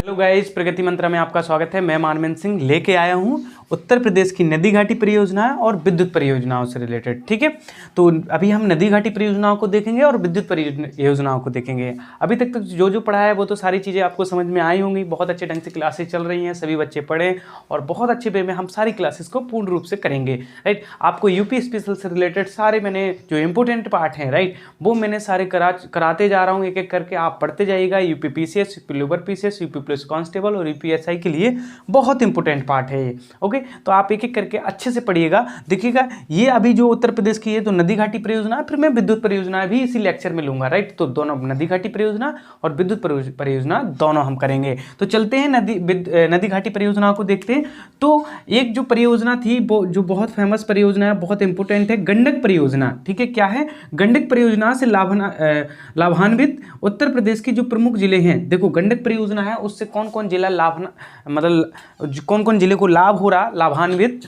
Hello guys, प्रगति मंत्रा में आपका स्वागत है। मैं मानवेंद्र सिंह लेके आया हूँ उत्तर प्रदेश की नदी घाटी परियोजना और विद्युत परियोजनाओं से रिलेटेड। ठीक है, तो अभी हम नदी घाटी परियोजनाओं को देखेंगे और विद्युत परियोजनाओं को देखेंगे। अभी तक जो जो पढ़ा है वो तो सारी चीज़ें आपको समझ में आई होंगी। बहुत अच्छे ढंग से क्लासेस चल रही हैं, सभी बच्चे पढ़ें और बहुत अच्छे वे में हम सारी क्लासेस को पूर्ण रूप से करेंगे। राइट, आपको यूपी स्पेशल से रिलेटेड सारे मैंने जो इंपॉर्टेंट पार्ट हैं, राइट, वो मैंने सारे कराते जा रहा हूँ एक एक करके। आप पढ़ते जाइएगा। UP PCS, UP lower PCS, UP police constable और यूपीएसआई के लिए बहुत इंपॉर्टेंट पार्ट है ये। ओके, तो आप एक एक करके अच्छे से पढ़िएगा। देखिएगा, ये अभी जो उत्तर प्रदेश की है तो नदी घाटी परियोजना, फिर मैं विद्युत परियोजना भी इसी लेक्चर में लूंगा। राइट, तो दोनों नदी घाटी परियोजना और विद्युत परियोजना दोनों हम करेंगे। तो चलते हैं नदी घाटी परियोजना को देखते हैं। तो एक जो परियोजना थी वो जो बहुत फेमस परियोजना है, बहुत इंपॉर्टेंट है, गंडक परियोजना। ठीक है, क्या है? गंडक परियोजना से लाभान्वित उत्तर प्रदेश के जो प्रमुख जिले हैं। देखो, गंडक परियोजना है, उससे कौन कौन जिला कौन कौन जिले को लाभ हो रहा, लाभान्वित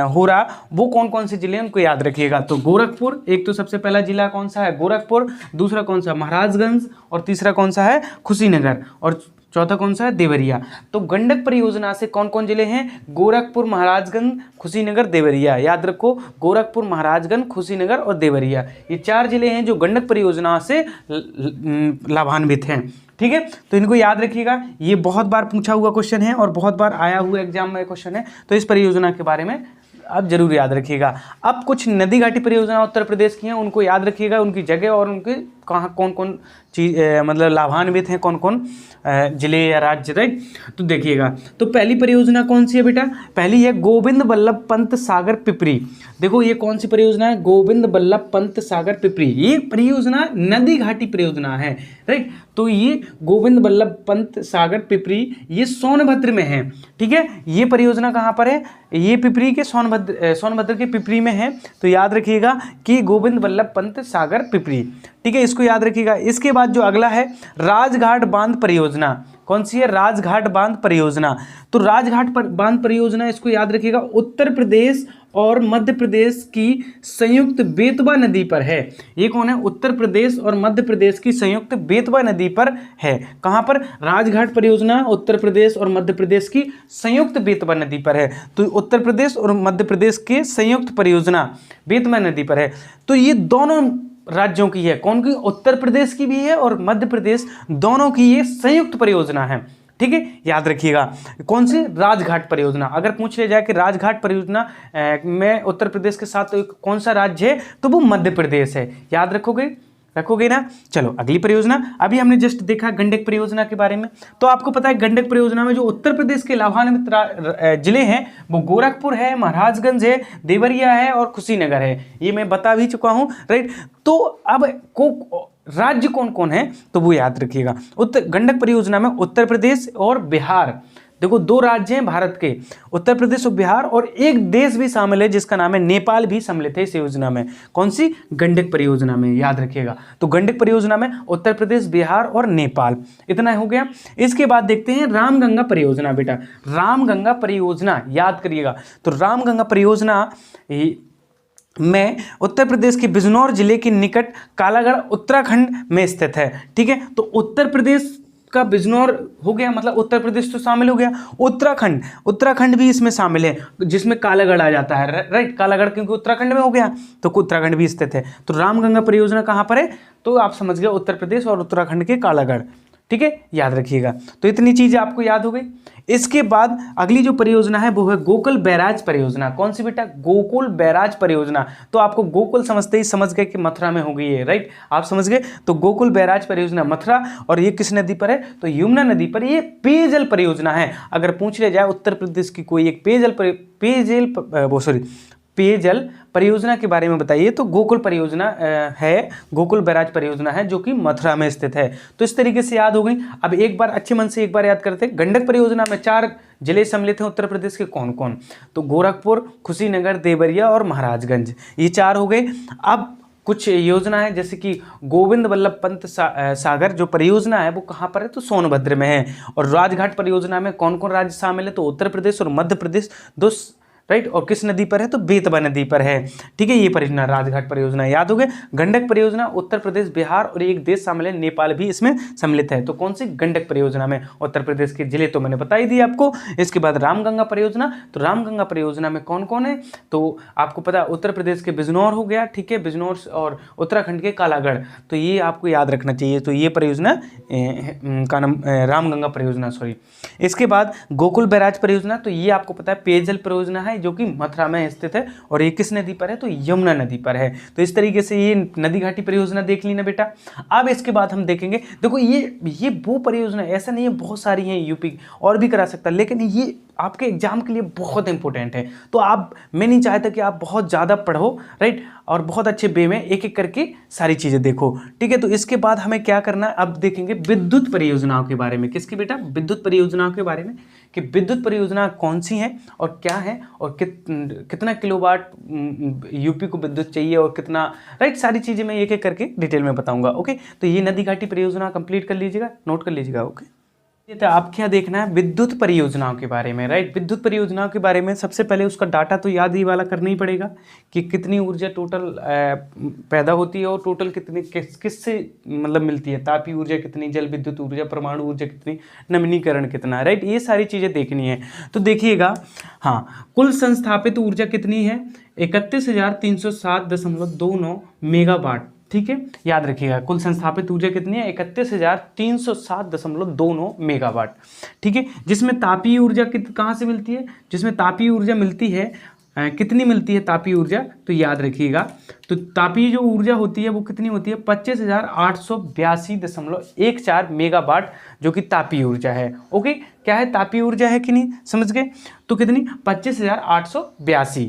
हो रहा, वो कौन कौन से जिले हैं उनको याद रखिएगा। तो गोरखपुर, एक तो सबसे पहला जिला कौन सा है? गोरखपुर। दूसरा कौन सा? महाराजगंज। और तीसरा कौन सा है? कुशीनगर। और चौथा कौन सा है? देवरिया। तो गंडक परियोजना से कौन कौन जिले हैं? गोरखपुर, महाराजगंज, कुशीनगर, देवरिया। याद रखो, गोरखपुर, महाराजगंज, कुशीनगर और देवरिया, ये 4 जिले हैं जो गंडक परियोजना से लाभान्वित हैं। ठीक है, तो इनको याद रखिएगा। ये बहुत बार पूछा हुआ क्वेश्चन है और बहुत बार आया हुआ एग्जाम में क्वेश्चन है, तो इस परियोजना के बारे में आप जरूर याद रखिएगा। अब कुछ नदी घाटी परियोजना उत्तर प्रदेश की हैं, उनको याद रखिएगा, उनकी जगह और उनके कहाँ कौन कौन चीज मतलब लाभान्वित हैं, कौन कौन जिले या राज्य। राइट, तो देखिएगा, तो पहली परियोजना कौन सी है बेटा? पहली है गोविंद बल्लभ पंत सागर पिपरी। देखो, ये कौन सी परियोजना है? गोविंद बल्लभ पंत सागर पिपरी। ये परियोजना नदी घाटी परियोजना है। राइट, तो ये गोविंद बल्लभ पंत सागर पिपरी, ये सोनभद्र में है। ठीक है, ये परियोजना कहाँ पर है? ये पिपरी के सोनभद्र के पिपरी में है। तो याद रखिएगा कि गोविंद बल्लभ पंत सागर पिपरी। ठीक है, इसको याद रखिएगा। इसके बाद जो अगला है राजघाट बांध परियोजना। कौन सी है? राजघाट बांध परियोजना। तो राजघाट बांध परियोजना, इसको याद रखिएगा, उत्तर प्रदेश और मध्य प्रदेश की संयुक्त बेतवा नदी पर है। ये कौन है? उत्तर प्रदेश और मध्य प्रदेश की संयुक्त बेतवा नदी पर है। कहाँ पर? राजघाट परियोजना उत्तर प्रदेश और मध्य प्रदेश की संयुक्त बेतवा नदी पर है। तो उत्तर प्रदेश और मध्य प्रदेश के संयुक्त परियोजना बेतवा नदी पर है। तो ये दोनों राज्यों की है। कौन की? उत्तर प्रदेश की भी है और मध्य प्रदेश, दोनों की ये संयुक्त परियोजना है। ठीक है, याद रखिएगा। कौन सी? राजघाट परियोजना। अगर पूछ लिया जाए कि राजघाट परियोजना में उत्तर प्रदेश के साथ कौन सा राज्य है, तो वो मध्य प्रदेश है। याद रखोगे ना? चलो अगली परियोजना। अभी हमने जस्ट देखा गंडक परियोजना के बारे में। तो आपको पता है गंडक परियोजना में जो उत्तर प्रदेश के लाभान्वित जिले हैं वो गोरखपुर है, महाराजगंज है, देवरिया है और कुशीनगर है। ये मैं बता भी चुका हूँ। राइट, तो अब राज्य कौन कौन है तो वो याद रखिएगा। गंडक परियोजना में उत्तर प्रदेश और बिहार, देखो 2 राज्य हैं भारत के, उत्तर प्रदेश और बिहार, और एक देश भी शामिल है जिसका नाम है नेपाल, भी सम्मिलित है इस योजना में। कौन सी? गंडक परियोजना में। याद रखिएगा, तो गंडक परियोजना में उत्तर प्रदेश, बिहार और नेपाल। इतना हो गया। इसके बाद देखते हैं रामगंगा परियोजना। बेटा, रामगंगा परियोजना याद करिएगा। तो रामगंगा परियोजना में उत्तर प्रदेश के बिजनौर जिले के निकट कालागढ़, उत्तराखंड में स्थित है। ठीक है, तो उत्तर प्रदेश का बिजनौर हो गया, मतलब उत्तर प्रदेश तो शामिल हो गया। उत्तराखंड भी इसमें शामिल है, जिसमें कालागढ़ आ जाता है। राइट, कालागढ़ क्योंकि उत्तराखंड में हो गया, तो उत्तराखंड भी स्थित है। तो रामगंगा परियोजना कहाँ पर है? तो आप समझ गए, उत्तर प्रदेश और उत्तराखंड के कालागढ़। ठीक है, याद रखिएगा। तो इतनी चीजें आपको याद हो गई। इसके बाद अगली जो परियोजना है वो है गोकुल बैराज परियोजना। कौन सी बेटा? गोकुल बैराज परियोजना। तो आपको गोकुल समझते ही समझ गए कि मथुरा में हो गई है। राइट, आप समझ गए। तो गोकुल बैराज परियोजना मथुरा, और ये किस नदी पर है? तो यमुना नदी पर। ये पेयजल परियोजना है। अगर पूछ लिया जाए उत्तर प्रदेश की कोई एक पेयजल परियोजना के बारे में बताइए, तो गोकुल परियोजना है, गोकुल बैराज परियोजना है जो कि मथुरा में स्थित है। तो इस तरीके से याद हो गई। अब एक बार अच्छे मन से एक बार याद करते हैं। गंडक परियोजना में 4 जिले सम्मिलित हैं उत्तर प्रदेश के। कौन कौन? तो गोरखपुर, कुशीनगर, देवरिया और महाराजगंज, ये 4 हो गए। अब कुछ योजना है जैसे कि गोविंद बल्लभ पंत सागर जो परियोजना है वो कहाँ पर है? तो सोनभद्र में है। और राजघाट परियोजना में कौन कौन राज्य शामिल है? तो उत्तर प्रदेश और मध्य प्रदेश राइट, और किस नदी पर है, तो बेतवा नदी पर है। ठीक है, ये परियोजना राजघाट परियोजना याद हो गए। गंडक परियोजना उत्तर प्रदेश, बिहार और एक देश शामिल है, नेपाल भी इसमें सम्मिलित है। तो कौन सी, गंडक परियोजना में उत्तर प्रदेश के जिले तो मैंने बता ही दिया आपको। इसके बाद रामगंगा परियोजना, तो रामगंगा परियोजना में कौन कौन है, तो आपको पता है उत्तर प्रदेश के बिजनौर हो गया, ठीक है, बिजनौर, और उत्तराखंड के कालागढ़, तो ये आपको याद रखना चाहिए। तो ये परियोजना का नाम रामगंगा परियोजना, सॉरी। इसके बाद गोकुल बैराज परियोजना, तो ये आपको पता है पेयजल परियोजना है जो कि मथुरा में स्थित है, और ये किस नदी पर है, तो यमुना नदी पर है। तो इस तरीके से ये नदी घाटी परियोजना देख ली ना बेटा। अब इसके बाद हम देखेंगे, देखो ये वो परियोजना ऐसा नहीं है, बहुत सारी हैं, यूपी और भी करा सकता है, लेकिन ये आपके एग्जाम के लिए बहुत इंपॉर्टेंट है। तो मैं नहीं चाहता कि आप बहुत ज़्यादा पढ़ो, राइट, और बहुत अच्छे वे में एक एक करके सारी चीज़ें देखो। ठीक है, तो इसके बाद हमें क्या करना है, अब देखेंगे विद्युत परियोजनाओं के बारे में। किसकी बेटा, विद्युत परियोजनाओं के बारे में, कि विद्युत परियोजना कौन सी है और क्या है, और कितना किलोवाट यूपी को विद्युत चाहिए, और कितना, राइट, सारी चीज़ें मैं एक एक करके डिटेल में बताऊंगा। ओके, तो ये नदी घाटी परियोजना कंप्लीट कर लीजिएगा, नोट कर लीजिएगा। ओके, तो आप क्या देखना है, विद्युत परियोजनाओं के बारे में, राइट। विद्युत परियोजनाओं के बारे में सबसे पहले उसका डाटा तो याद ही वाला करना ही पड़ेगा कि कितनी ऊर्जा टोटल पैदा होती है, और टोटल कितनी किससे मतलब मिलती है, तापीय ऊर्जा कितनी, जल विद्युत ऊर्जा, परमाणु ऊर्जा कितनी, नवीनीकरण कितना, राइट, ये सारी चीज़ें देखनी है। तो देखिएगा, हाँ, कुल संस्थापित ऊर्जा कितनी है, 31,307.29 मेगावाट। ठीक है, याद रखिएगा, कुल संस्थापित ऊर्जा कितनी है, 31,307.29 मेगावाट। ठीक है, जिसमें तापीय ऊर्जा कहाँ से मिलती है, जिसमें तापीय ऊर्जा मिलती है, कितनी मिलती है तापीय ऊर्जा, तो याद रखिएगा, तो तापीय जो ऊर्जा होती है वो कितनी होती है, 25,882.14 मेगावाट, जो कि तापीय ऊर्जा है। ओके, क्या है, तापीय ऊर्जा है कि नहीं, समझ गए, तो कितनी, 25,882।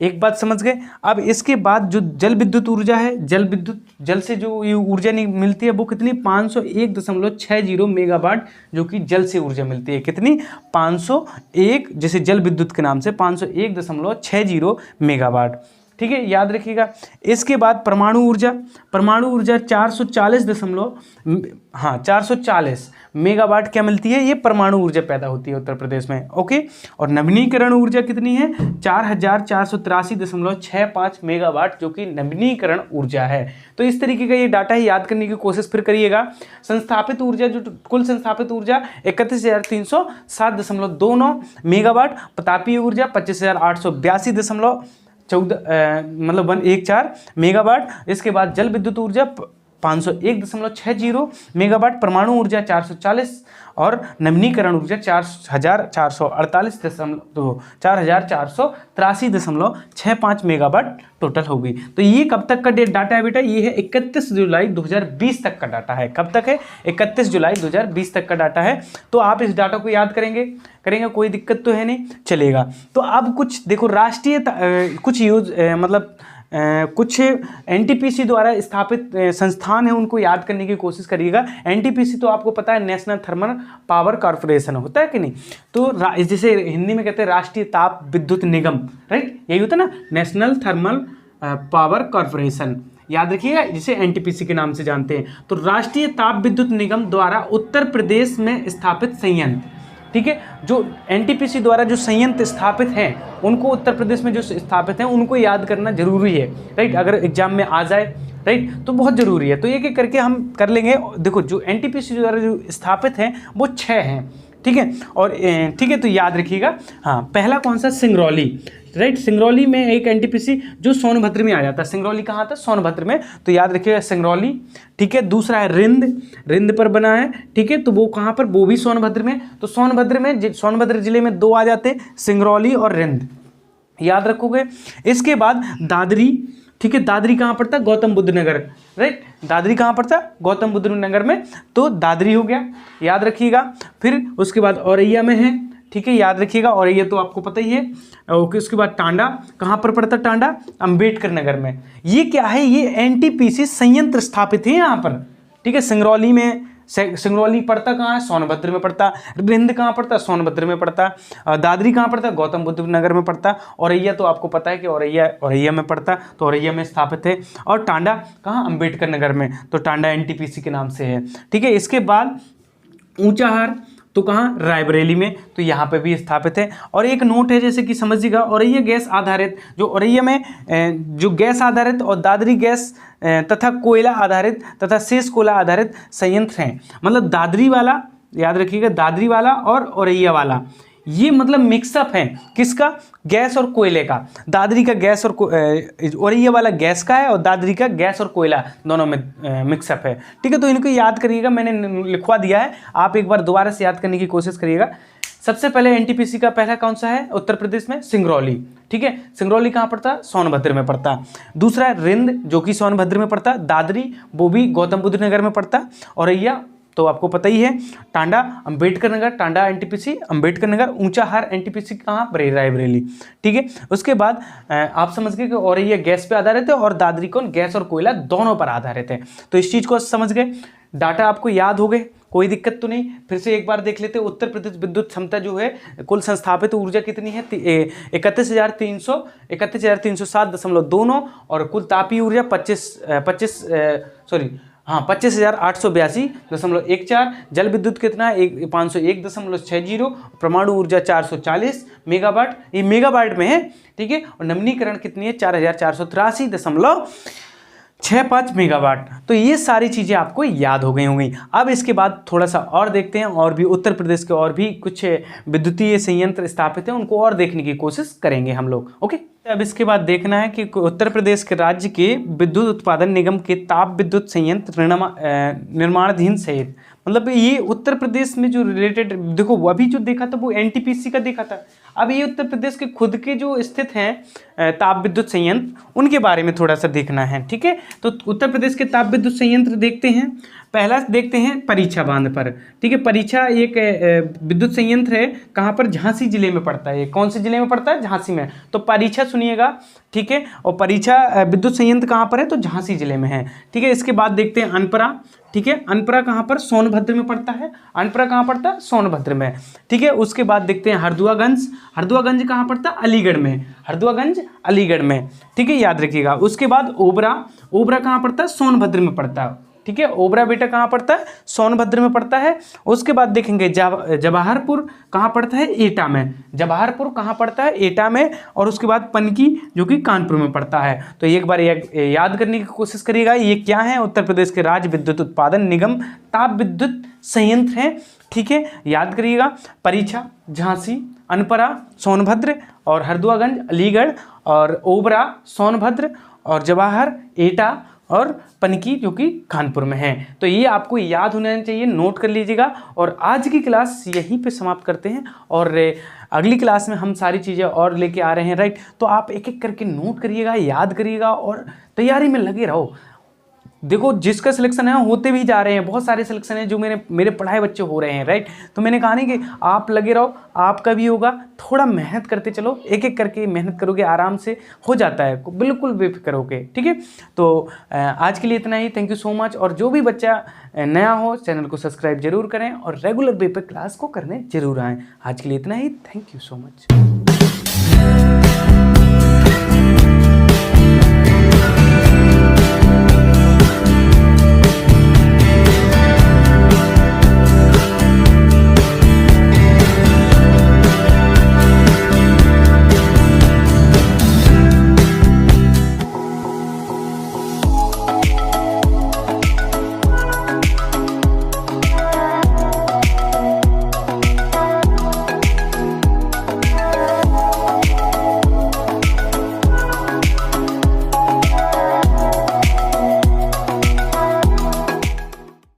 एक बात समझ गए। अब इसके बाद जो जल विद्युत ऊर्जा है, जल से जो ये ऊर्जा मिलती है वो कितनी, 501.60 मेगावाट, जो कि जल से ऊर्जा मिलती है, कितनी, 501, जैसे जल विद्युत के नाम से 501.60 मेगावाट। ठीक है, याद रखिएगा। इसके बाद परमाणु ऊर्जा 440 मेगावाट क्या मिलती है, ये परमाणु ऊर्जा पैदा होती है उत्तर प्रदेश में। ओके, और नवीनीकरण ऊर्जा कितनी है, 4,483.65 मेगावाट, जो कि नवीनीकरण ऊर्जा है। तो इस तरीके का ये डाटा ही याद करने की कोशिश फिर करिएगा। संस्थापित ऊर्जा, जो कुल संस्थापित ऊर्जा 31,307.29 मेगावाट, तापीय ऊर्जा 25,882.14 मेगावाट। इसके बाद जल विद्युत ऊर्जा 501.60 मेगावाट, परमाणु ऊर्जा 440 और नवीनीकरण ऊर्जा 4,483.65 मेगावाट टोटल होगी। तो ये कब तक का डाटा है बेटा, ये है 31 जुलाई 2020 तक का डाटा है। कब तक है, 31 जुलाई 2020 तक का डाटा है। तो आप इस डाटा को याद करेंगे, कोई दिक्कत तो है नहीं, चलेगा। तो अब कुछ देखो, राष्ट्रीय कुछ कुछ एनटीपीसी द्वारा स्थापित संस्थान है, उनको याद करने की कोशिश करिएगा। एनटीपीसी तो आपको पता है नेशनल थर्मल पावर कॉर्पोरेशन होता है कि नहीं, तो जैसे हिंदी में कहते हैं राष्ट्रीय ताप विद्युत निगम, राइट, यही होता है ना, नेशनल थर्मल पावर कॉर्पोरेशन, याद रखिएगा, जिसे एनटीपीसी के नाम से जानते हैं। तो राष्ट्रीय ताप विद्युत निगम द्वारा उत्तर प्रदेश में स्थापित संयंत्र, ठीक है, जो एनटीपीसी द्वारा जो संयंत्र स्थापित हैं, उनको उत्तर प्रदेश में जो स्थापित हैं उनको याद करना जरूरी है, राइट, अगर एग्जाम में आ जाए, राइट, तो बहुत जरूरी है। तो एक एक करके हम कर लेंगे। देखो, जो एनटीपीसी द्वारा जो स्थापित हैं वो 6 हैं, ठीक है, और ठीक है, तो याद रखिएगा। हाँ, पहला कौन सा, सिंगरौली, राइट, सिंगरौली में एक एनटीपीसी जो सोनभद्र में आ जाता है। सिंगरौली कहाँ था, सोनभद्र में, तो याद रखिएगा सिंगरौली। ठीक है, दूसरा है रिंद पर बना है, ठीक है, तो वो कहाँ पर, वो भी सोनभद्र में। तो सोनभद्र जिले में 2 आ जाते हैं, सिंगरौली और रिंद, याद रखोगे। इसके बाद दादरी, ठीक है, दादरी कहाँ पड़ता है, गौतम बुद्ध नगर, राइट, दादरी कहाँ पड़ता है, गौतम बुद्ध नगर में, तो दादरी हो गया, याद रखिएगा। फिर उसके बाद औरैया में है, ठीक है, याद रखिएगा, औरैया तो आपको पता ही है। ओके, उसके बाद टांडा कहाँ पर पड़ता है, टांडा अंबेडकर नगर में। ये क्या है, ये एनटीपीसी संयंत्र स्थापित है यहाँ पर, ठीक है। सिंगरौली में, सिंगरौली पड़ता कहाँ है, सोनभद्र में पड़ता। रिंद कहाँ पड़ता है, सोनभद्र में पड़ता। दादरी कहाँ पड़ता है, गौतम बुद्ध नगर में पड़ता। औरैया तो आपको पता है कि औरैया में पड़ता, तो औरैया में स्थापित है। और टांडा कहाँ, अंबेडकर नगर में, तो टांडा एनटीपीसी के नाम से है, ठीक है। इसके बाद ऊंचाहार तो कहाँ, रायबरेली में, तो यहाँ पे भी स्थापित है। और एक नोट है जैसे कि समझिएगा, औरैया गैस आधारित, जो औरैया में जो गैस आधारित और दादरी गैस तथा कोयला आधारित तथा शेष कोयला आधारित संयंत्र हैं। मतलब दादरी वाला, याद रखिएगा, दादरी वाला और औरैया वाला, ये मतलब मिक्सअप है किसका, गैस और कोयले का। दादरी का गैस और औरैया वाला गैस का है और दादरी का गैस और कोयला दोनों में मिक्सअप है। ठीक है, तो इनको याद करिएगा, मैंने लिखवा दिया है, आप एक बार दोबारा से याद करने की कोशिश करिएगा। सबसे पहले एनटीपीसी का पहला कौन सा है उत्तर प्रदेश में, सिंगरौली। ठीक है, सिंगरौली कहाँ पड़ता है, सोनभद्र में पड़ता है। दूसरा है रिंद, जो कि सोनभद्र में पड़ता है। दादरी, वो भी गौतम बुद्ध नगर में पड़ता है। औरैया तो आपको पता ही है, टांडा अंबेडकर नगर, टांडा एनटीपीसी अंबेडकर नगर। ऊंचाहार एनटीपीसी कहाँ, रायबरेली। ठीक है, उसके बाद आप समझ गए कि औरैया गैस पे आधारित है और दादरी कौन, गैस और कोयला दोनों पर आधारित है। तो इस चीज को समझ गए, डाटा आपको याद हो गए, कोई दिक्कत तो नहीं। फिर से एक बार देख लेते हैं, उत्तर प्रदेश विद्युत क्षमता जो है, कुल संस्थापित ऊर्जा कितनी है, 31,307.29 और कुल तापीय ऊर्जा 25,882.14। जल विद्युत कितना है, 501.60। परमाणु ऊर्जा 440 मेगावाट, ये मेगावाट में है। ठीक है, और नवीनीकरण कितनी है, 4,483.65 मेगावाट। तो ये सारी चीज़ें आपको याद हो गई होंगी। अब इसके बाद थोड़ा सा और देखते हैं, और भी उत्तर प्रदेश के और भी कुछ विद्युतीय संयंत्र स्थापित हैं, उनको और देखने की कोशिश करेंगे हम लोग। ओके, अब इसके बाद देखना है कि उत्तर प्रदेश के राज्य के विद्युत उत्पादन निगम के ताप विद्युत संयंत्र निर्माणाधीन सहित, मतलब ये उत्तर प्रदेश में जो रिलेटेड, देखो अभी जो देखा था वो एनटीपीसी का देखा था, अब ये उत्तर प्रदेश के खुद के जो स्थित हैं ताप विद्युत संयंत्र, उनके बारे में थोड़ा सा देखना है। ठीक है, तो उत्तर प्रदेश के ताप विद्युत संयंत्र देखते हैं। पहला देखते हैं परीक्षा बांध पर। ठीक है, परीक्षा एक विद्युत संयंत्र है, कहाँ पर, झांसी जिले में पड़ता है। कौन से जिले में पड़ता है, झांसी में। तो परीक्षा सुनिएगा, ठीक है, और परीक्षा विद्युत संयंत्र कहाँ पर है, तो झांसी जिले में है। ठीक है, इसके बाद देखते हैं अनपरा। ठीक है, अनपरा कहाँ पर, सोनभद्र में पड़ता है। अनपरा कहाँ पड़ता है, सोनभद्र में। ठीक है, उसके बाद देखते हैं हरदुआगंज। हरदुआगंज कहाँ पड़ता है, अलीगढ़ में। हरदुआगंज अलीगढ़ में। ठीक है, याद रखिएगा। उसके बाद ओबरा। ओबरा कहाँ पड़ता है, सोनभद्र में पड़ता है। ठीक है, ओबरा बेटा कहाँ पड़ता है, सोनभद्र में पड़ता है। उसके बाद देखेंगे जवाहरपुर कहाँ पड़ता है, एटा में। जवाहरपुर कहाँ पड़ता है, एटा में। और उसके बाद पनकी, जो कि कानपुर में पड़ता है। तो एक बार याद करने की कोशिश करिएगा, ये क्या है, उत्तर प्रदेश के राज्य विद्युत उत्पादन निगम ताप विद्युत संयंत्र हैं। ठीक है, याद करिएगा, परीक्षा झांसी, अनपरा सोनभद्र, और हरदुआगंज अलीगढ़, और ओबरा सोनभद्र, और जवाहर एटा, और पनकी जो कि कानपुर में है। तो ये आपको याद होना चाहिए, नोट कर लीजिएगा। और आज की क्लास यहीं पे समाप्त करते हैं, और अगली क्लास में हम सारी चीज़ें और लेके आ रहे हैं, राइट। तो आप एक एक करके नोट करिएगा, याद करिएगा और तैयारी में लगे रहो। देखो जिसका सिलेक्शन है होते भी जा रहे हैं, बहुत सारे सिलेक्शन है जो मेरे पढ़ाए बच्चे हो रहे हैं, राइट। तो मैंने कहा नहीं कि आप लगे रहो, आपका भी होगा। थोड़ा मेहनत करते चलो, एक एक करके मेहनत करोगे, आराम से हो जाता है, बिल्कुल बेफिक्र होके। ठीक है, तो आज के लिए इतना ही। Thank you so much. और जो भी बच्चा नया हो, चैनल को सब्सक्राइब जरूर करें और रेगुलर वे पे क्लास को करने जरूर आएँ। आज के लिए इतना ही। Thank you so much.